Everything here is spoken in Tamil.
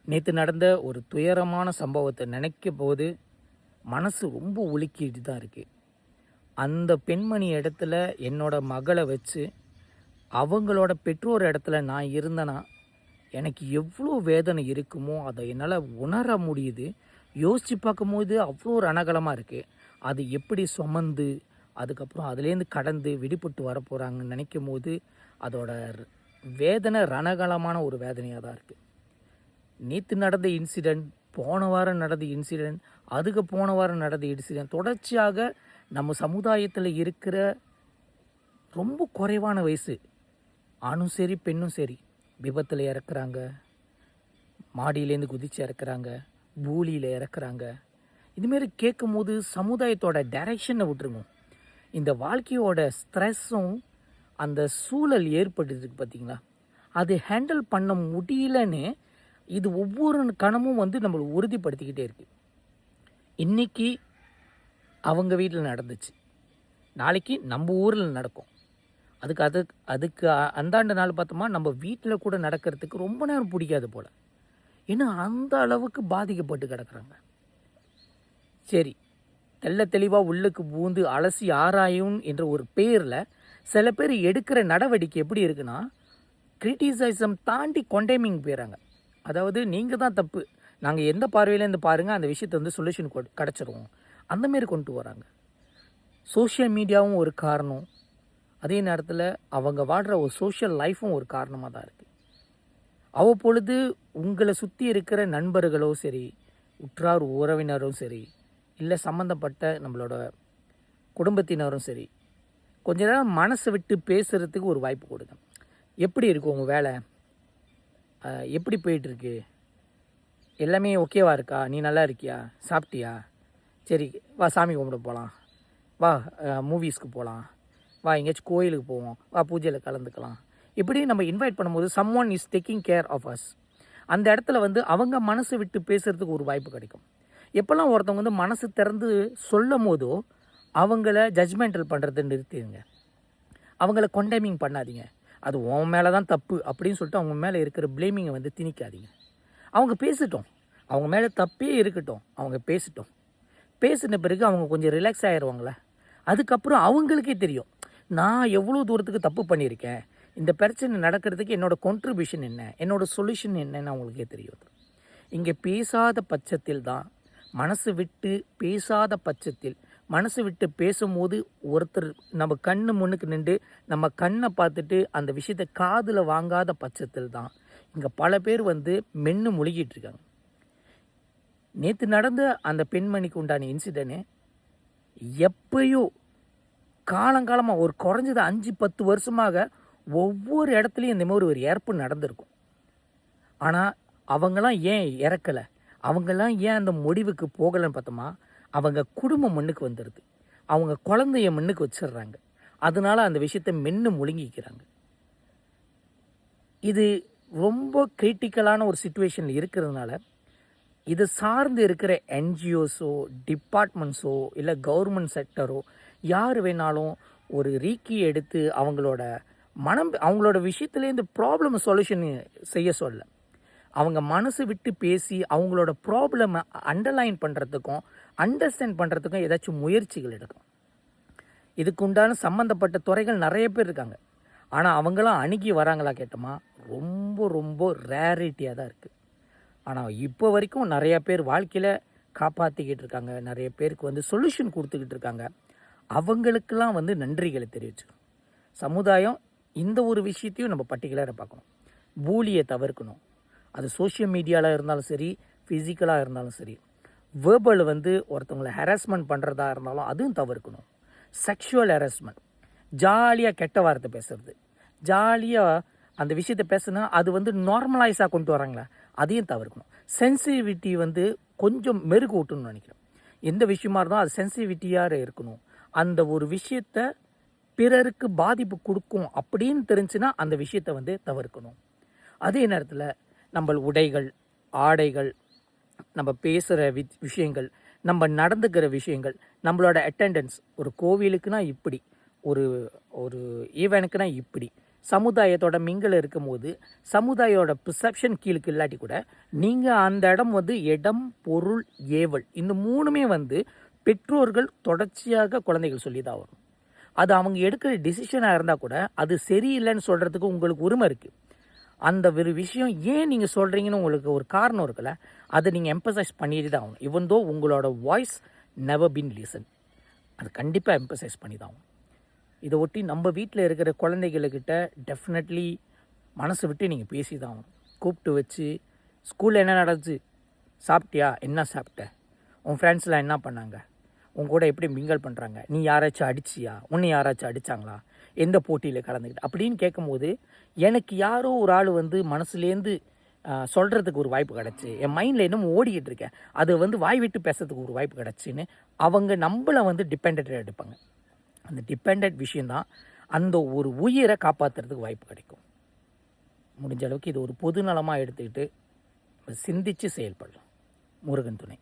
நேற்று நடந்த ஒரு துயரமான சம்பவத்தை நினைக்கும் போது மனசு ரொம்ப உலுக்கிட்டு தான் இருக்குது. அந்த பெண்மணி இடத்துல என்னோட மகளை வச்சு அவங்களோட பெற்றோர் இடத்துல நான் இருந்தேன்னா எனக்கு எவ்வளோ வேதனை இருக்குமோ அதை என்னால் உணர முடியுது. யோசித்து பார்க்கும்போது அவ்வளோ ரணகலமாக இருக்குது. அது எப்படி சுமந்து அதுக்கப்புறம் அதுலேருந்து கடந்து விடுபட்டு வர போகிறாங்கன்னு நினைக்கும் போது அதோட வேதனை ரணகலமான ஒரு வேதனையாக தான் இருக்குது. நேற்று நடந்த இன்சிடெண்ட், போன வாரம் நடந்த இன்சிடெண்ட், அதுக்கு போன வாரம் நடந்த இன்சிடெண்ட், தொடர்ச்சியாக நம்ம சமுதாயத்தில் இருக்கிற ரொம்ப குறைவான வயசு ஆணும் சரி பெண்ணும் சரி விபத்தில் இறக்குறாங்க, மாடியிலேருந்து குதித்து இறக்குறாங்க, பூலியில் இறக்குறாங்க. இதுமாரி கேட்கும் போது சமுதாயத்தோட டைரெக்ஷனை விட்டுருங்க. இந்த வாழ்க்கையோட ஸ்ட்ரெஸ்ஸும் அந்த சூழல் ஏற்படுறதுக்கு பார்த்திங்களா, அது ஹேண்டில் பண்ண முடியலன்னு இது ஒவ்வொரு கணமும் நம்மளை உறுதிப்படுத்திக்கிட்டே இருக்குது. இன்றைக்கி அவங்க வீட்டில் நடந்துச்சு, நாளைக்கு நம்ம ஊரில் நடக்கும். அதுக்கு அந்தாண்ட நாள் பார்த்தோமா நம்ம வீட்டில் கூட நடக்கிறதுக்கு ரொம்ப நேரம் பிடிக்காது போல். ஏன்னா அந்த அளவுக்கு பாதிக்கப்பட்டு கிடக்குறாங்க. சரி, தெளிவாக உள்ளுக்கு பூந்து அலசி ஆராயும் என்ற ஒரு பேரில் சில பேர் எடுக்கிற நடவடிக்கை எப்படி இருக்குன்னா, கிரிட்டிசைசம் தாண்டி கொண்டேமிங் போயிடறாங்க. அதாவது நீங்கள் தான் தப்பு, நாங்கள் எந்த பார்வையிலேருந்து பாருங்கள் அந்த விஷயத்தை சொல்யூஷன் கிடச்சிருவோம், அந்தமாரி கொண்டு வராங்க. சோஷியல் மீடியாவும் ஒரு காரணம், அதே நேரத்தில் அவங்க வாழ்கிற ஒரு சோஷியல் லைஃப்பும் ஒரு காரணமாக தான் இருக்குது. அவ்வப்பொழுது உங்களை சுற்றி இருக்கிற நண்பர்களோ சரி, உற்றார் உறவினரும் சரி, இல்லை சம்மந்தப்பட்ட நம்மளோட குடும்பத்தினரும் சரி, கொஞ்ச நேரம் மனசை விட்டு பேசுகிறதுக்கு ஒரு வாய்ப்பு கொடுங்க. எப்படி இருக்குது உங்கள் வேலை, எப்படி போயிட்டுருக்கு, எல்லாமே ஓகேவா இருக்கா, நீ நல்லா இருக்கியா, சாப்பிட்டியா, சரி வா சாமி கும்பிட போகலாம், வா மூவிஸ்க்கு போகலாம், வா எங்கேயாச்சும் கோயிலுக்கு போவோம், வா பூஜையில் கலந்துக்கலாம். இப்படி நம்ம இன்வைட் பண்ணும்போது someone is taking care of us. அந்த இடத்துல அவங்க மனசு விட்டு பேசுகிறதுக்கு ஒரு வாய்ப்பு கிடைக்கும். எப்போல்லாம் ஒருத்தவங்க மனசு திறந்து சொல்லும் போதோ அவங்கள ஜட்ஜ்மெண்டல் பண்ணுறது நிறுத்திடுங்க. அவங்கள கொண்டேமிங் பண்ணாதீங்க. அது உன் மேலே தான் தப்பு அப்படின்னு சொல்லிட்டு அவங்க மேலே இருக்கிற ப்ளேமிங்கை திணிக்காதீங்க. அவங்க பேசிட்டோம், அவங்க மேலே தப்பே இருக்கட்டும், அவங்க பேசிட்டோம். பேசின பிறகு அவங்க கொஞ்சம் ரிலாக்ஸ் ஆகிடுவாங்களே. அதுக்கப்புறம் அவங்களுக்கே தெரியும், நான் எவ்வளோ தூரத்துக்கு தப்பு பண்ணியிருக்கேன், இந்த பிரச்சனை நடக்கிறதுக்கு என்னோடய கான்ட்ரிபியூஷன் என்ன, என்னோடய சொல்யூஷன் என்னன்னு அவங்களுக்கே தெரியும். இங்கே பேசாத பட்சத்தில் தான், மனசு விட்டு பேசாத பட்சத்தில், மனசு விட்டு பேசும்போது ஒருத்தர் நம்ம கண்ணு முன்னுக்கு நின்று நம்ம கண்ணை பார்த்துட்டு அந்த விஷயத்தை காதில் வாங்காத பட்சத்தில் தான் இங்கே பல பேர் மென்று முழுகிட்டு இருக்காங்க. நேற்று நடந்த அந்த பெண்மணிக்கு உண்டான இன்சிடென்ட் எப்பயோ காலங்காலமாக ஒரு குறைஞ்சது 5-10 வருஷமாக ஒவ்வொரு இடத்துலையும் இந்த மாதிரி ஒரு இறப்பு நடந்திருக்கும். ஆனால் அவங்களாம் ஏன் இறக்கலை, அவங்கெல்லாம் ஏன் அந்த முடிவுக்கு போகலைன்னு பார்த்தோமா, அவங்க குடும்பம் முன்னுக்கு வந்துடுது, அவங்க குழந்தைய முன்னுக்கு வச்சிடுறாங்க. அதனால அந்த விஷயத்தை மென்று முழுங்கிக்கிறாங்க. இது ரொம்ப கிரிட்டிக்கலான ஒரு சிச்சுவேஷனில் இருக்கிறதுனால இது சார்ந்து இருக்கிற என்ஜிஓஸோ டிபார்ட்மெண்ட்ஸோ இல்லை கவர்மெண்ட் செக்டரோ யார் வேணாலும் ஒரு ரீக்கி எடுத்து அவங்களோட விஷயத்துலேருந்து ப்ராப்ளம் சொல்யூஷன் செய்ய சொல்ல, அவங்க மனசு விட்டு பேசி அவங்களோட ப்ராப்ளமை அண்டர்லைன் பண்ணுறதுக்கும் அண்டர்ஸ்டாண்ட் பண்ணுறதுக்கும் ஏதாச்சும் முயற்சிகள் எடுக்கும். இதுக்கு உண்டான சம்மந்தப்பட்ட துறைகள் நிறைய பேர் இருக்காங்க. ஆனால் அவங்களாம் அணுகி வராங்களா கேட்டோமா, ரொம்ப ரொம்ப ரேரிட்டியாக தான் இருக்குது. ஆனால் இப்போ வரைக்கும் நிறையா பேர் வாழ்க்கையில் காப்பாற்றிக்கிட்டு இருக்காங்க, நிறைய பேருக்கு சொல்யூஷன் கொடுத்துக்கிட்டு இருக்காங்க. அவங்களுக்கெல்லாம் நன்றிகளை தெரிவிச்சுக்கணும். சமுதாயம் இந்த ஒரு விஷயத்தையும் நம்ம பர்டிகுலராக பார்க்கணும். பூலியை தவிர்க்கணும். அது சோஷியல் மீடியாவில் இருந்தாலும் சரி, ஃபிசிக்கலாக இருந்தாலும் சரி. வேர்பல் ஒருத்தவங்களை ஹராஸ்மெண்ட் பண்ணுறதா இருந்தாலும் அதுவும் தவிர்க்கணும். செக்ஷுவல் ஹராஸ்மெண்ட், ஜாலியாக கெட்ட வார்த்தை பேசுறது, ஜாலியாக அந்த விஷயத்தை பேசுனா அது நார்மலைஸாக கொண்டு வராங்களா, அதையும் தவிர்க்கணும். சென்சிட்டிவிட்டி கொஞ்சம் மெருகு ஊட்டணும்னு நினைக்கிறேன். எந்த விஷயமா இருந்தாலும் அது சென்சிட்டிவிட்டியாக இருக்கணும். அந்த ஒரு விஷயத்தை பிறருக்கு பாதிப்பு கொடுக்கும் அப்படின்னு தெரிஞ்சுன்னா அந்த விஷயத்தை தவிர்க்கணும். அதே நேரத்தில் நம்ம உடைகள், ஆடைகள், நம்ம பேசுகிற விஷயங்கள், நம்ம நடந்துக்கிற விஷயங்கள், நம்மளோட அட்டெண்டன்ஸ், ஒரு கோவிலுக்குனா இப்படி, ஒரு ஒரு ஈவெண்ட்டுக்குனா இப்படி, சமுதாயத்தோட மிங்கில் இருக்கும்போது சமுதாயோட ப்ரிசெப்ஷன் கீழுக்கு இல்லாட்டி கூட நீங்கள் அந்த இடம் வந்து இடம், பொருள், ஏவல் இந்த 3மே வந்து பெற்றோர்கள் தொடர்ச்சியாக குழந்தைகள் சொல்லி தான் வரும். அது அவங்க எடுக்கிற டிசிஷனாக இருந்தால் கூட அது சரியில்லைன்னு சொல்கிறதுக்கு உங்களுக்கு உரிமை இருக்குது. அந்த ஒரு விஷயம் ஏன் நீங்கள் சொல்கிறீங்கன்னு உங்களுக்கு ஒரு காரணம் இருக்குல்ல, அதை நீங்கள் எம்பசைஸ் பண்ணிட்டு தான் ஆகணும். ஈவன் தோ உங்களோட வாய்ஸ் நெவர் பீன் லிசன், அது கண்டிப்பாக எம்பசைஸ் பண்ணி தான் ஆகணும். இதை ஒட்டி நம்ம வீட்டில் இருக்கிற குழந்தைகளுக்கிட்ட டெஃபினெட்லி மனசு விட்டு நீங்கள் பேசி தான் ஆகணும். கூப்பிட்டு வச்சு ஸ்கூலில் என்ன நடந்துச்சு, சாப்பிட்டியா, என்ன சாப்பிட்ட, உன் ஃப்ரெண்ட்ஸ்லாம் என்ன பண்ணாங்க, உன் கூட எப்படி மிங்கல் பண்ணுறாங்க, நீ யாராச்சும் அடிச்சியா, உன்னை யாராச்சும் அடித்தாங்களா, எந்த போட்டியில் கலந்துக்கிட்டு அப்படின்னு கேட்கும்போது எனக்கு யாரோ ஒரு ஆள் வந்து மனசுலேருந்து சொல்கிறதுக்கு ஒரு வாய்ப்பு கிடச்சி, என் மைண்டில் இன்னும் ஓடிக்கிட்டு இருக்கேன், அது வந்து வாய் விட்டு பேசுறதுக்கு ஒரு வாய்ப்பு கிடச்சின்னு அவங்க நம்மளை வந்து டிபெண்ட்டாக எடுப்பாங்க. அந்த டிபெண்ட் விஷயந்தான் அந்த ஒரு உயிரை காப்பாற்றுறதுக்கு வாய்ப்பு கிடைக்கும். முடிஞ்ச அளவுக்கு இது ஒரு பொது நலமாக எடுத்துக்கிட்டு சிந்தித்து செயல்படலாம். முருகன் துணை.